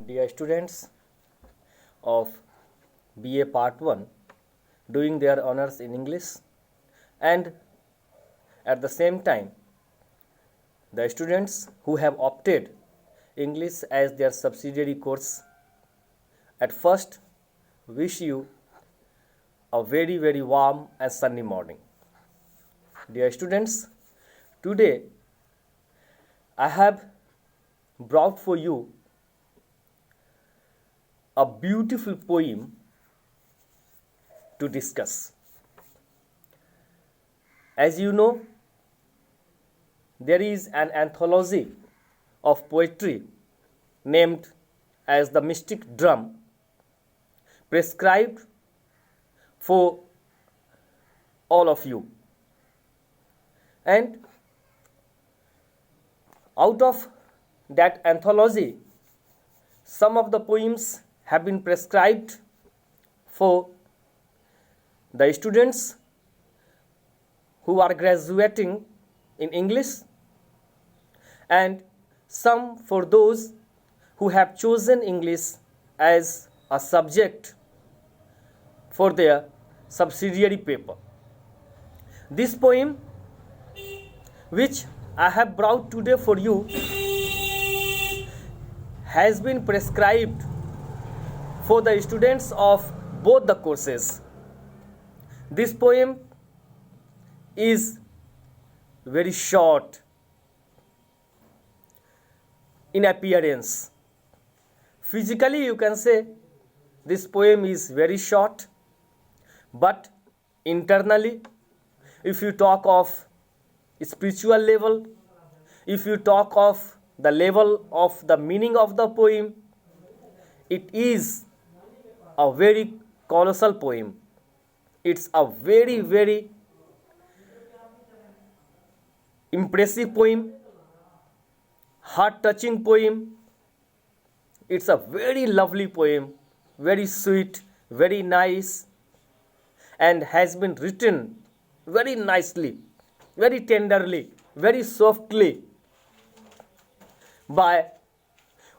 Dear students of BA Part 1 doing their honors in English, and at the same time the students who have opted English as their subsidiary course, at first wish you a very warm and sunny morning. Dear students, today I have brought for you a beautiful poem to discuss. As you know, there is an anthology of poetry named as the Mystic Drum, prescribed for all of you. And out of that anthology, some of the poems have been prescribed for the students who are graduating in English, and some for those who have chosen English as a subject for their subsidiary paper. This poem, which I have brought today for you, has been prescribed for the students of both the courses. This poem is very short in appearance. Physically, you can say this poem is very short, but internally, if you talk of spiritual level, if you talk of the level of the meaning of the poem, it is a very colossal poem. It's a very impressive poem, heart-touching poem. It's a very lovely poem, very sweet, very nice, and has been written very nicely, very tenderly, very softly by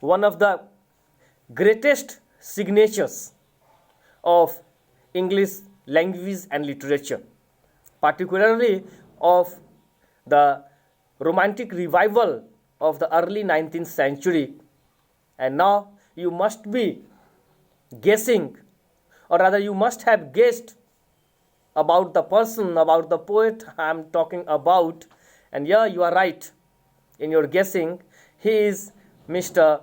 one of the greatest signatures of English language and literature, particularly of the Romantic revival of the early 19th century. And now you must be guessing, or rather you must have guessed about the person, about the poet I am talking about. And yeah, you are right in your guessing. He is Mr.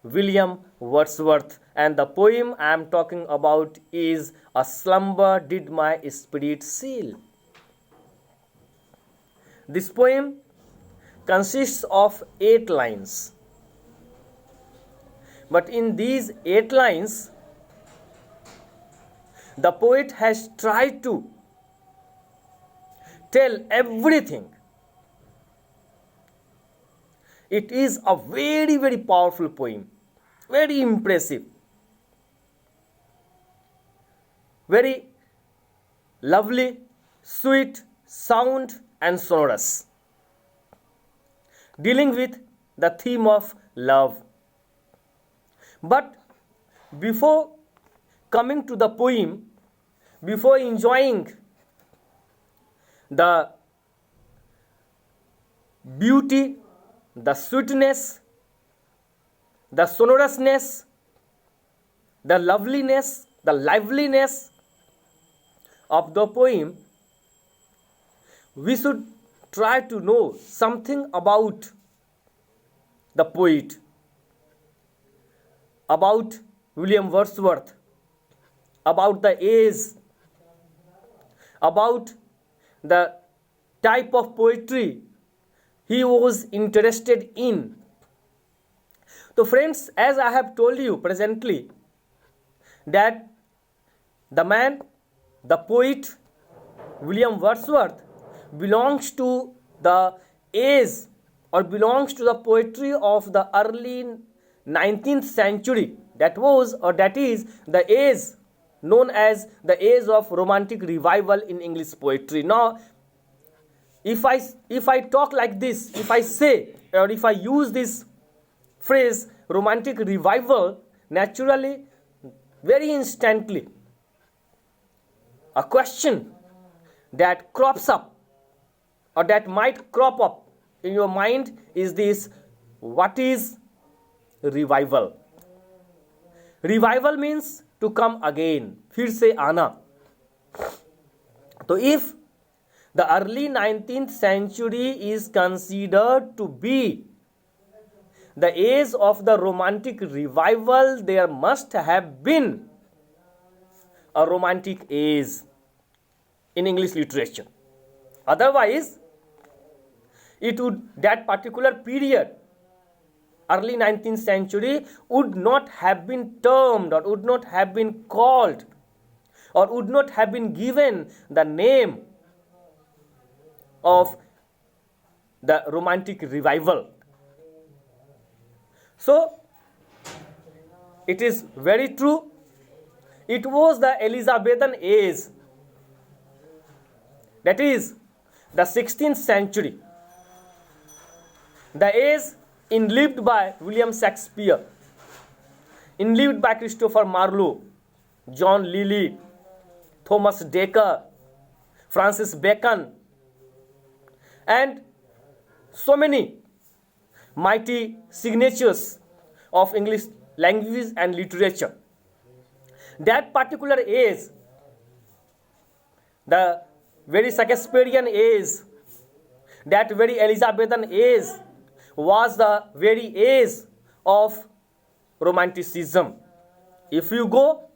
William Wordsworth, and the poem I am talking about is "A Slumber Did My Spirit Seal." This poem consists of 8 lines, but in these 8 lines, the poet has tried to tell everything. It is a very powerful poem, very impressive, very lovely, sweet, sound and sonorous, dealing with the theme of love. But before coming to the poem, before enjoying the beauty, the sweetness, the sonorousness, the loveliness, the liveliness of the poem, we should try to know something about the poet, about William Wordsworth, about the age, about the type of poetry he was interested in. So friends, as I have told you presently, that the man, the poet William Wordsworth belongs to the age, or belongs to the poetry of the early 19th century. That is the age known as the age of Romantic revival in English poetry. Now, if I talk like this, if I say, or if I use this phrase romantic revival, naturally, very instantly, a question that crops up or that might crop up in your mind is this: what is revival? Revival means to come again, फिर से आना. तो if the early 19th century is considered to be the age of the romantic revival, there must have been a romantic age in English literature. Otherwise, that particular period, early 19th century, would not have been termed or would not have been called or would not have been given the name of the romantic revival. So, it is very true. It was the Elizabethan age, that is the 16th century, the age lived by William Shakespeare, lived by Christopher Marlowe, John Lyly, Thomas Dekker, Francis Bacon, and so many mighty signatures of English language and literature. That particular age, the very Shakespearean age, that very Elizabethan age, was the very age of romanticism. If you go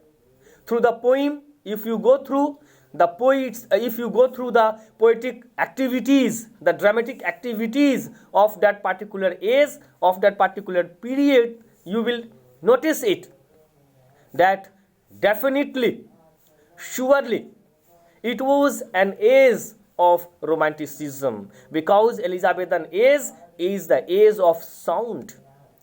through the poem, if you go through the poets, if you go through the poetic activities, the dramatic activities of that particular age, of that particular period, you will notice it, that definitely, surely, it was an age of romanticism, because Elizabethan age is the age of sound.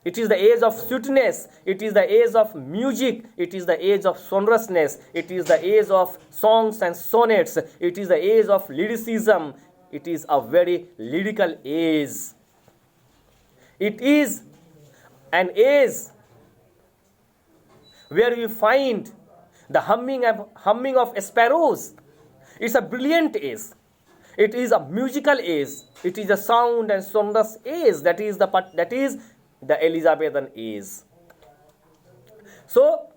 It is the age of sweetness. It is the age of music. It is the age of sonorousness. It is the age of songs and sonnets. It is the age of lyricism. It is a very lyrical age. It is an age where you find the humming of sparrows. It's a brilliant age. It is a musical age. It is a sound and sonorous age. That is the Elizabethan age. So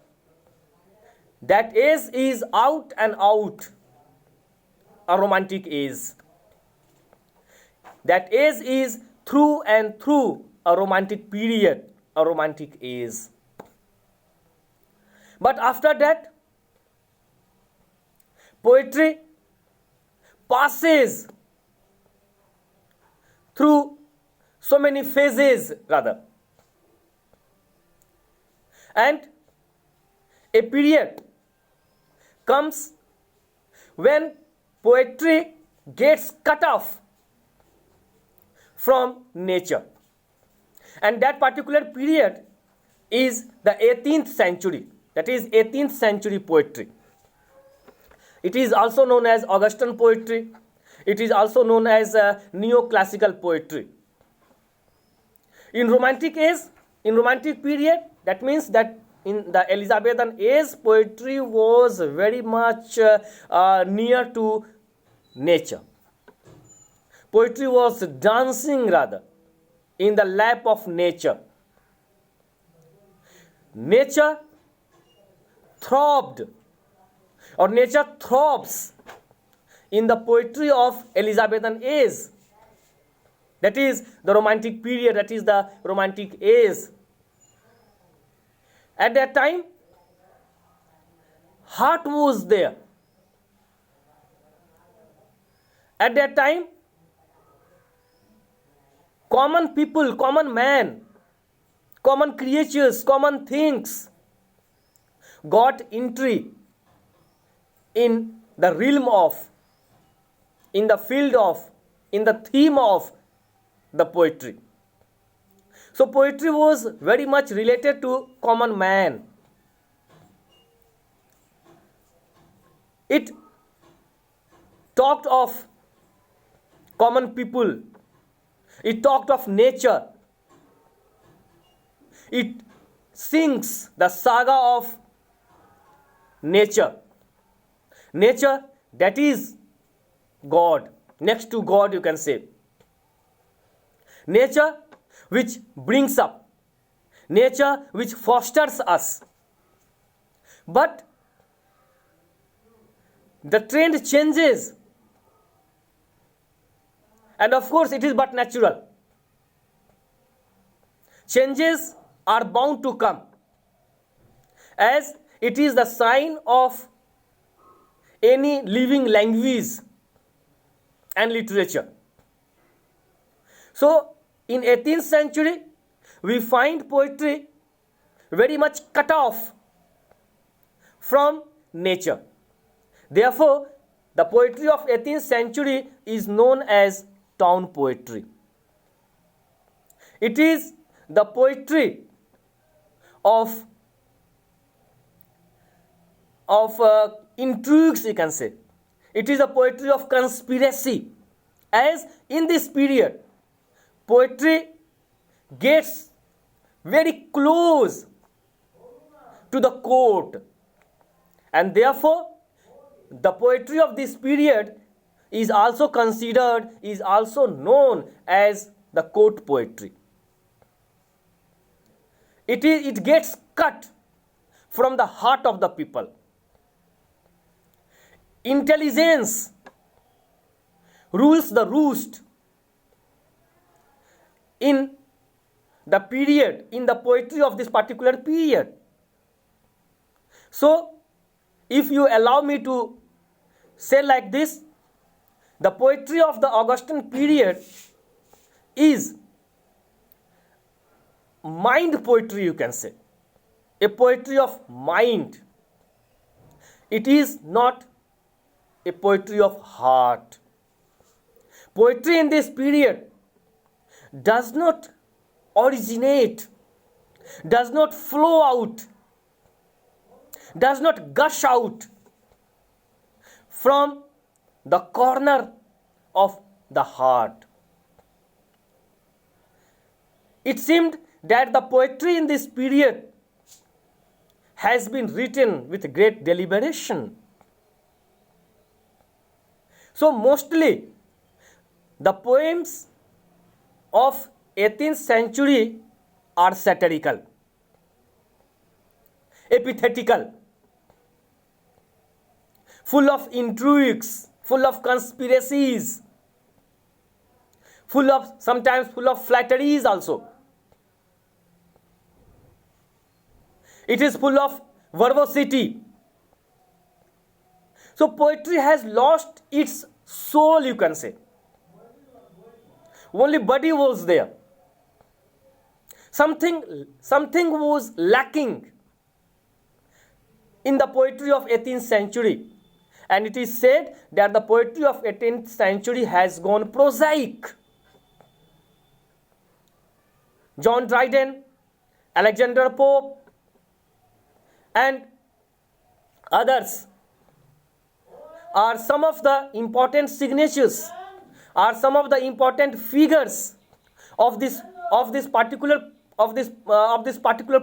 that age is out and out a romantic age. That age is through and through a romantic period, a romantic age. But after that, poetry passes through so many phases, rather. And a period comes when poetry gets cut off from nature. And that particular period is the 18th century. That is 18th century poetry. It is also known as Augustan poetry. It is also known as neoclassical poetry. In romantic age, in romantic period, that means that in the Elizabethan age, poetry was very much near to nature. Poetry was dancing, rather, in the lap of nature. Nature throbbed, or nature throbs in the poetry of Elizabethan age. That is the romantic period, that is the romantic age. At that time, heart was there. At that time, common people, common man, common creatures, common things got entry in the realm of, in the field of, in the theme of the poetry. So poetry was very much related to common man. It talked of common people. It talked of nature. it sings the saga of nature. Nature, that is God, next to God you can say. Nature which brings up, nature which fosters us. But the trend changes, and of course it is but natural. Changes are bound to come, as it is the sign of any living language and literature. So in 18th century we find poetry very much cut off from nature. Therefore the poetry of 18th century is known as town poetry. It is the poetry of intrigues, you can say. It is a poetry of conspiracy, as in this period poetry gets very close to the court, and therefore the poetry of this period is also considered, is also known as the court poetry. It gets cut from the heart of the people. Intelligence rules the roost in the period, in the poetry of this particular period. So if you allow me to say like this, the poetry of the Augustan period is mind poetry, you can say, a poetry of mind. It is not a poetry of heart. Poetry in this period does not originate, does not flow out, does not gush out from the corner of the heart. It seemed that the poetry in this period has been written with great deliberation. So mostly the poems of 18th century are satirical, epithetical, full of intrigues, full of conspiracies, sometimes full of flatteries also. It is full of verbosity. So poetry has lost its soul, you can say. Only body was there. Something was lacking in the poetry of 18th century. And it is said that the poetry of 18th century has gone prosaic. John Dryden, Alexander Pope, and others are some of the important signatures, are some of the important figures of this particular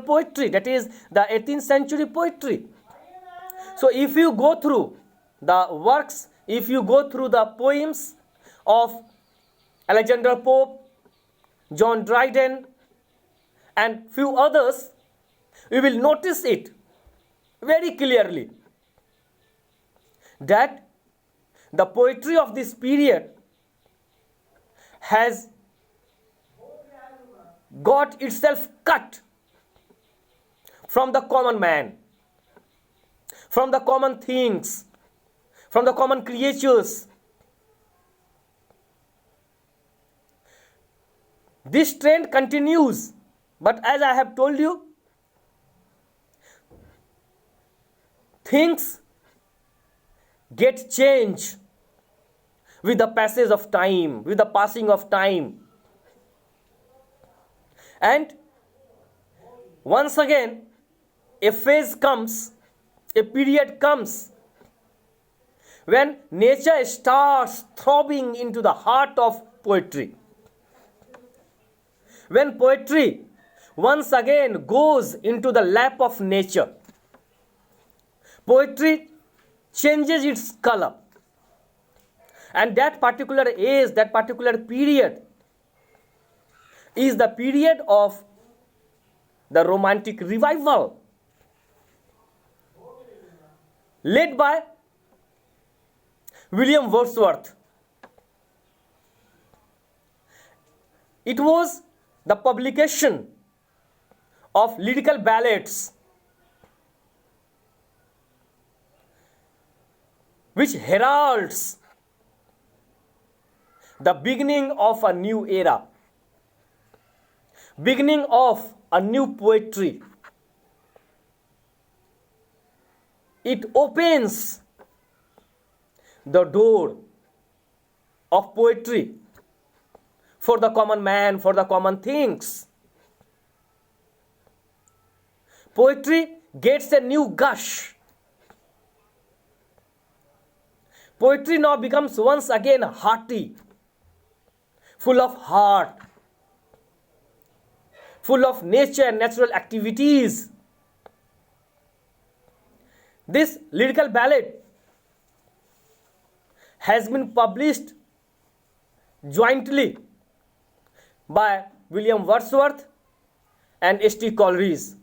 poetry, that is the 18th century poetry. So if you go through the works, if you go through the poems of Alexander Pope, John Dryden, and few others, you will notice it very clearly that the poetry of this period has got itself cut from the common man, from the common things, from the common creatures. This trend continues, but as I have told you, things get changed with the passage of time, with the passing of time. And once again, a phase comes, a period comes, when nature starts throbbing into the heart of poetry. When poetry once again goes into the lap of nature. Poetry changes its color. And that particular age, that particular period is the period of the Romantic Revival, led by William Wordsworth. It was the publication of lyrical ballads which heralds the beginning of a new era, beginning of a new poetry. It opens the door of poetry for the common man, for the common things. Poetry gets a new gush. Poetry now becomes once again hearty, full of heart, full of nature and natural activities. This lyrical ballad has been published jointly by William Wordsworth and H.T. Coleridge.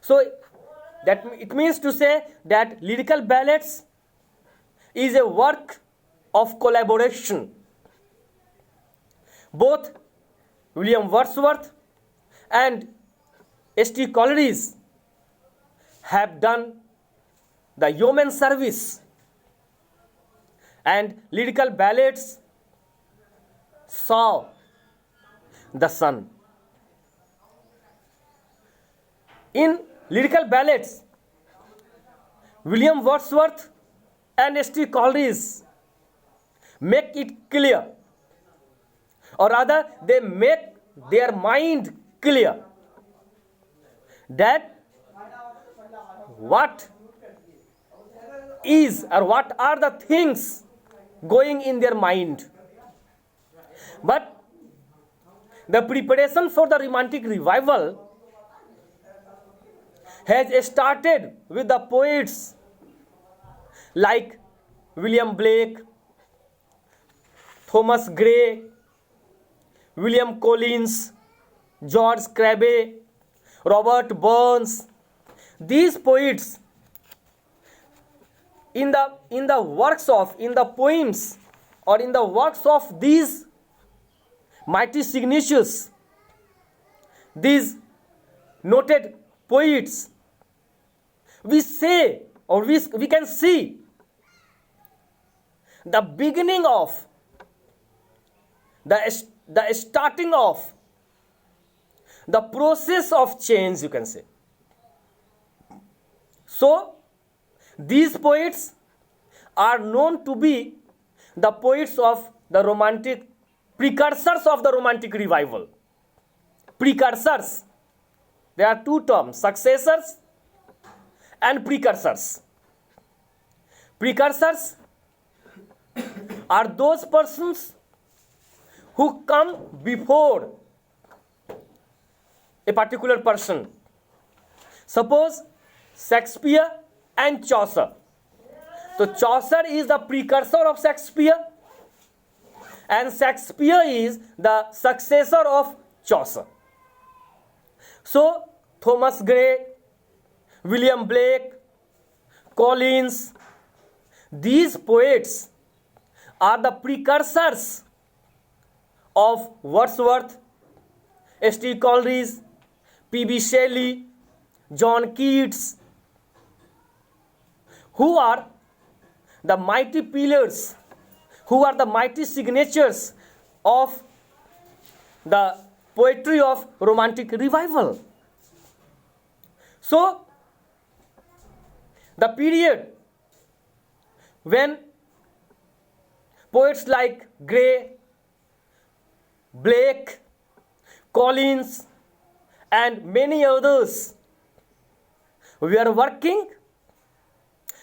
So that it means to say that lyrical ballads is a work of collaboration. Both William Wordsworth and H.T. Coleridge have done the yeoman service, and lyrical ballads saw the sun. In lyrical ballads, William Wordsworth and H.T. Coleridge make it clear, or rather they make their mind clear, that what is or what are the things going in their mind. But the preparation for the Romantic Revival has started with the poets like William Blake, Thomas Gray, William Collins, George Crabbe, Robert Burns. These poets, in the poems or in the works of these mighty signatures, these noted poets, we say, or we can see the beginning of the starting of the process of change, you can say. So these poets are known to be the poets of the Romantic, precursors of the Romantic Revival. Precursors, there are two terms, successors and precursors. Precursors are those persons who come before a particular person. Suppose Shakespeare and Chaucer. So Chaucer is the precursor of Shakespeare, and Shakespeare is the successor of Chaucer. So Thomas Gray, William Blake, Collins, these poets are the precursors of Wordsworth, H.T. Coleridge, P.B. Shelley, John Keats, who are the mighty pillars, who are the mighty signatures of the poetry of Romantic Revival. So, the period when poets like Gray, Blake, Collins, and many others were working,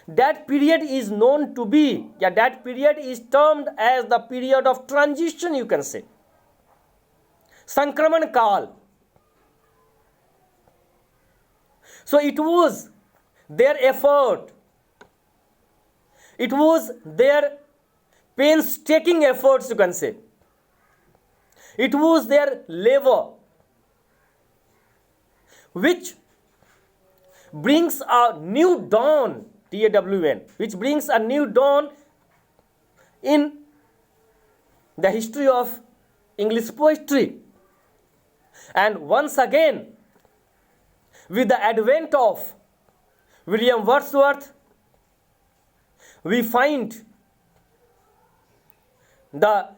that period is known to be, that period is termed as the period of transition, you can say. Sankraman Kal. So it was their effort, it was their painstaking efforts, you can say. It was their labor which brings a new dawn, TAWN, which brings a new dawn in the history of English poetry. And once again, with the advent of William Wordsworth, we find the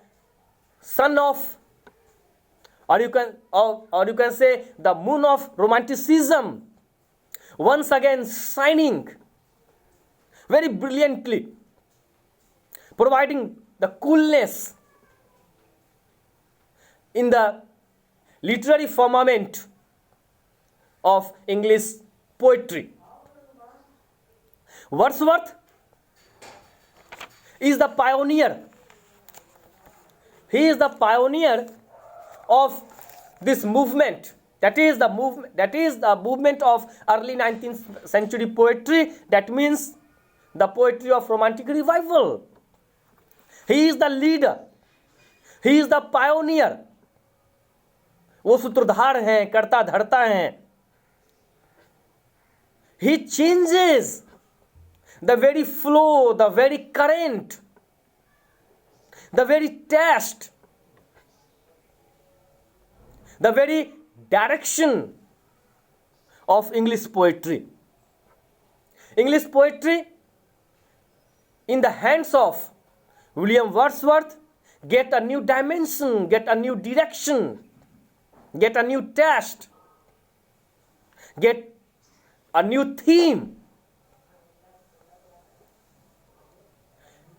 son of, or you can say the moon of romanticism, once again shining very brilliantly, providing the coolness in the literary firmament of English poetry. Wordsworth is the pioneer. He is the pioneer of this movement. That is the movement of early 19th century poetry. That means the poetry of romantic revival. He is the leader. He is the pioneer. वो सूत्रधार हैं, करता धरता हैं. He changes the very flow, the very current, the very taste, the very direction of English poetry. English poetry in the hands of William Wordsworth get a new dimension, get a new direction, get a new taste, get a new theme.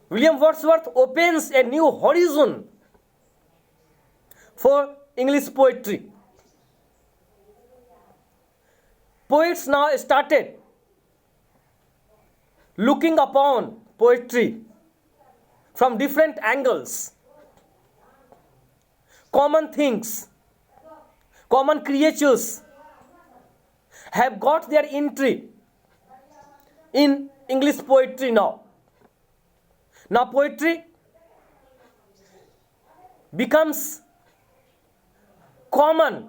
William Wordsworth opens a new horizon for English poetry. Poets now started looking upon poetry from different angles. Common things, common creatures have got their entry in English poetry now. Now poetry becomes common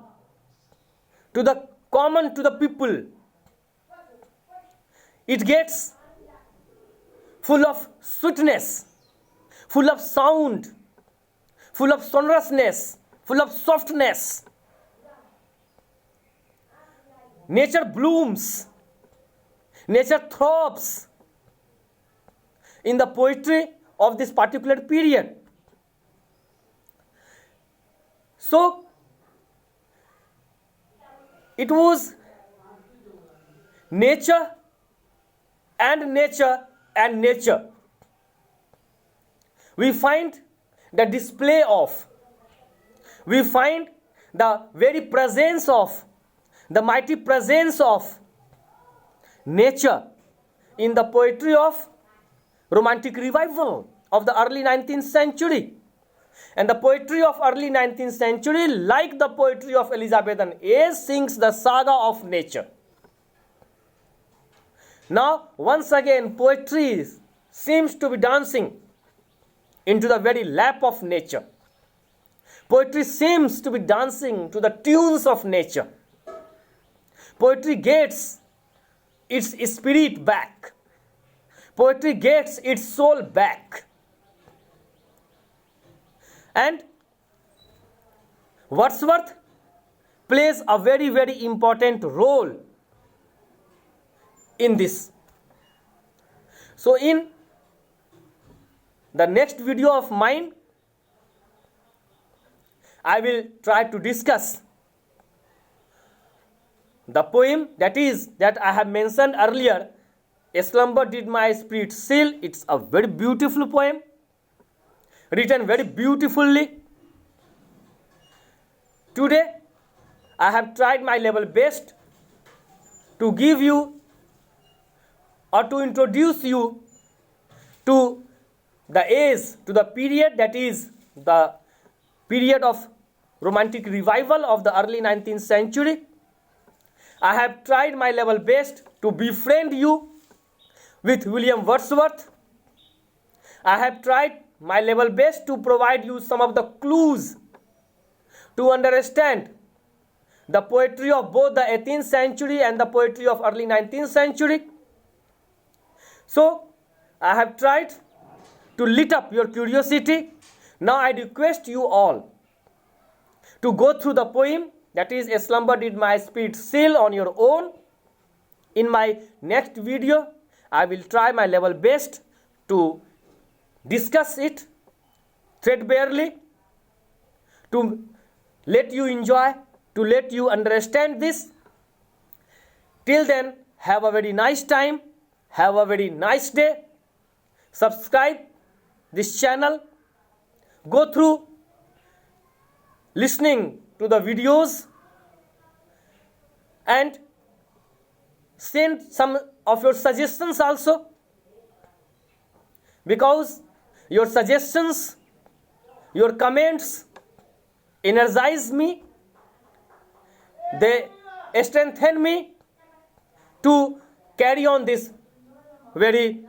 to the people. It gets full of sweetness, full of sound, full of sonorousness, full of softness. Nature blooms, nature throbs in the poetry of this particular period. So, it was nature and nature and nature. We find the display of, we find the very presence of, the mighty presence of nature in the poetry of romantic revival of the early 19th century. And the poetry of early 19th century, like the poetry of Elizabethan age, sings the saga of nature. Now, once again, poetry seems to be dancing into the very lap of nature. Poetry seems to be dancing to the tunes of nature. Poetry gets its spirit back. Poetry gets its soul back. And Wordsworth plays a very, very important role in this. So in the next video of mine, I will try to discuss the poem that I have mentioned earlier, A Slumber Did My Spirit Seal. It's a very beautiful poem, written very beautifully. Today, I have tried my level best to give you or to introduce you to the age, to the period that is the period of romantic revival of the early 19th century. I have tried my level best to befriend you with William Wordsworth. I have tried my level best to provide you some of the clues to understand the poetry of both the 18th century and the poetry of early 19th century. So, I have tried to lit up your curiosity. Now I request you all to go through the poem, that is, A Slumber Did My Spirit Seal, on your own. In my next video, I will try my level best to discuss it threadbarely, to let you enjoy, to let you understand this. Till then, have a very nice time, have a very nice day. Subscribe this channel, go through listening to the videos, and send some of your suggestions also, because your suggestions, your comments energize me, they strengthen me to carry on this very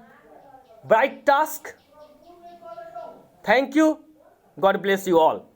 bright task. Thank you. God bless you all.